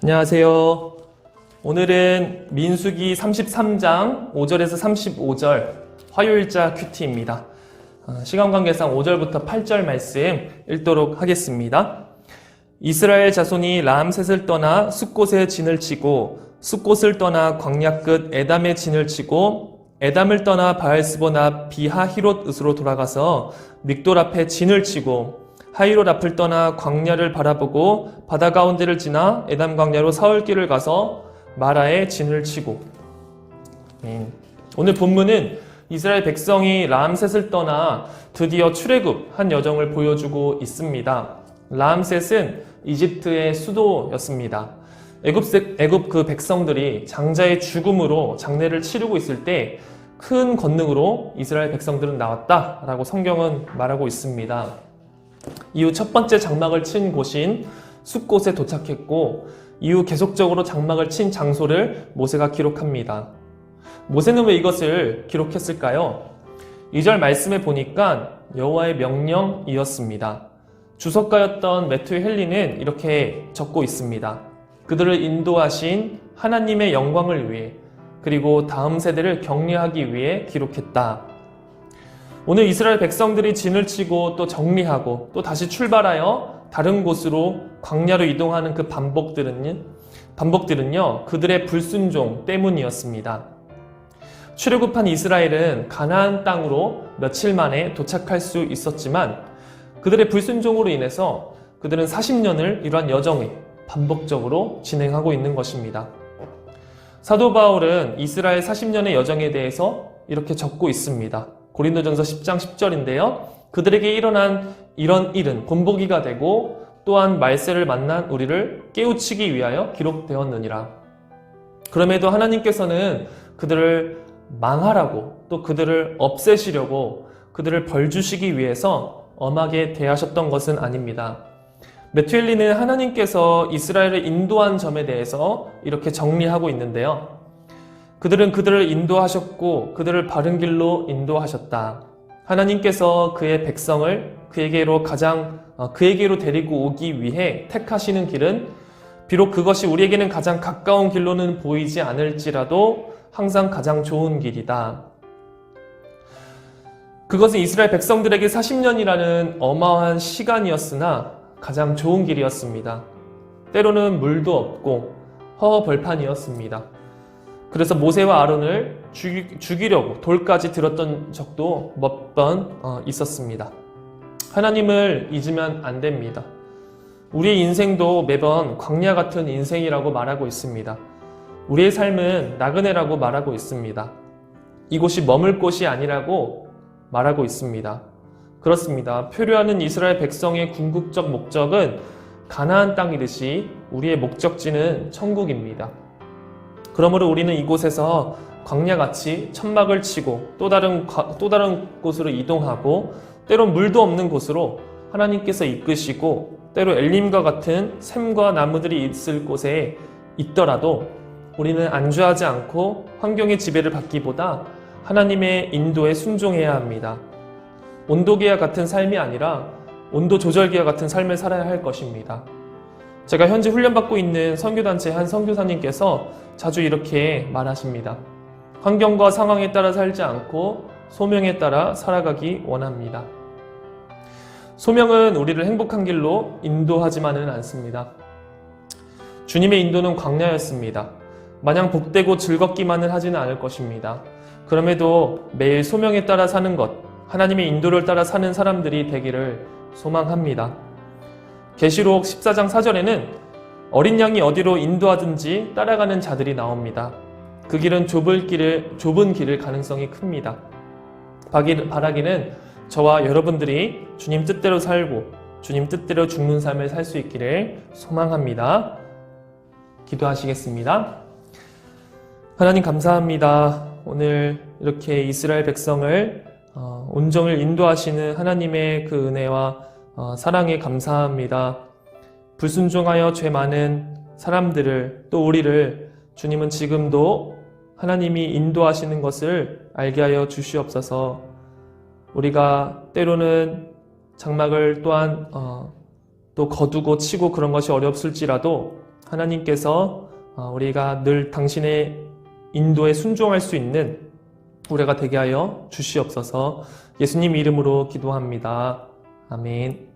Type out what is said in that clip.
안녕하세요. 오늘은 민수기 33장 5절에서 35절 화요일자 큐티입니다. 시간 관계상 5절부터 8절 말씀 읽도록 하겠습니다. 이스라엘 자손이 라암셋을 떠나 숫곳에 진을 치고 숫곳을 떠나 광야 끝 에담에 진을 치고 에담을 떠나 바알스본 앞 비하히롯으로 돌아가서 믹돌 앞에 진을 치고 하히롯 앞을 떠나 광야를 바라보고 바다 가운데를 지나 에담 광야로 사흘길을 가서 마라에 진을 치고. 오늘 본문은 이스라엘 백성이 라암셋을 떠나 드디어 출애굽한 여정을 보여주고 있습니다. 라암셋은 이집트의 수도였습니다. 애굽 그 백성들이 장자의 죽음으로 장례를 치르고 있을 때 큰 권능으로 이스라엘 백성들은 나왔다라고 성경은 말하고 있습니다. 이후 첫 번째 장막을 친 곳인 숫곳에 도착했고 이후 계속적으로 장막을 친 장소를 모세가 기록합니다. 모세는 왜 이것을 기록했을까요? 2절 말씀에 보니까 여호와의 명령이었습니다. 주석가였던 매튜 헨리는 이렇게 적고 있습니다. 그들을 인도하신 하나님의 영광을 위해 그리고 다음 세대를 격려하기 위해 기록했다. 오늘 이스라엘 백성들이 진을 치고 또 정리하고 또 다시 출발하여 다른 곳으로 광야로 이동하는 그 반복들은요 그들의 불순종 때문이었습니다. 출애굽한 이스라엘은 가나안 땅으로 며칠 만에 도착할 수 있었지만 그들의 불순종으로 인해서 그들은 40년을 이러한 여정을 반복적으로 진행하고 있는 것입니다. 사도 바울은 이스라엘 40년의 여정에 대해서 이렇게 적고 있습니다. 고린도전서 10장 10절인데요. 그들에게 일어난 이런 일은 본보기가 되고 또한 말세를 만난 우리를 깨우치기 위하여 기록되었느니라. 그럼에도 하나님께서는 그들을 망하라고 또 그들을 없애시려고 그들을 벌주시기 위해서 엄하게 대하셨던 것은 아닙니다. 매튜 헨리는 하나님께서 이스라엘을 인도한 점에 대해서 이렇게 정리하고 있는데요. 그들은 그들을 인도하셨고 그들을 바른 길로 인도하셨다. 하나님께서 그의 백성을 그에게로 데리고 오기 위해 택하시는 길은 비록 그것이 우리에게는 가장 가까운 길로는 보이지 않을지라도 항상 가장 좋은 길이다. 그것은 이스라엘 백성들에게 40년이라는 어마어마한 시간이었으나 가장 좋은 길이었습니다. 때로는 물도 없고 허허벌판이었습니다. 그래서 모세와 아론을 죽이려고 돌까지 들었던 적도 몇 번 있었습니다. 하나님을 잊으면 안 됩니다. 우리의 인생도 매번 광야 같은 인생이라고 말하고 있습니다. 우리의 삶은 나그네라고 말하고 있습니다. 이곳이 머물 곳이 아니라고 말하고 있습니다. 그렇습니다. 표류하는 이스라엘 백성의 궁극적 목적은 가나안 땅이듯이 우리의 목적지는 천국입니다. 그러므로 우리는 이곳에서 광야같이 천막을 치고 또 다른 곳으로 이동하고 때론 물도 없는 곳으로 하나님께서 이끄시고 때로 엘림과 같은 샘과 나무들이 있을 곳에 있더라도 우리는 안주하지 않고 환경의 지배를 받기보다 하나님의 인도에 순종해야 합니다. 온도계와 같은 삶이 아니라 온도 조절기와 같은 삶을 살아야 할 것입니다. 제가 현재 훈련받고 있는 선교단체 한 선교사님께서 자주 이렇게 말하십니다. 환경과 상황에 따라 살지 않고 소명에 따라 살아가기 원합니다. 소명은 우리를 행복한 길로 인도하지만은 않습니다. 주님의 인도는 광야였습니다. 마냥 복되고 즐겁기만을 하지는 않을 것입니다. 그럼에도 매일 소명에 따라 사는 것, 하나님의 인도를 따라 사는 사람들이 되기를 소망합니다. 계시록 14장 4절에는 어린 양이 어디로 인도하든지 따라가는 자들이 나옵니다. 그 길은 좁은 길일 가능성이 큽니다. 바라기는 저와 여러분들이 주님 뜻대로 살고 주님 뜻대로 죽는 삶을 살 수 있기를 소망합니다. 기도하시겠습니다. 하나님 감사합니다. 오늘 이렇게 이스라엘 백성을 온종일 인도하시는 하나님의 그 은혜와 사랑에 감사합니다. 불순종하여 죄 많은 사람들을 또 우리를 주님은 지금도 하나님이 인도하시는 것을 알게 하여 주시옵소서. 우리가 때로는 장막을 또한 또 거두고 치고 그런 것이 어렵을지라도 하나님께서 우리가 늘 당신의 인도에 순종할 수 있는 우리가 되게 하여 주시옵소서. 예수님 이름으로 기도합니다. 아멘.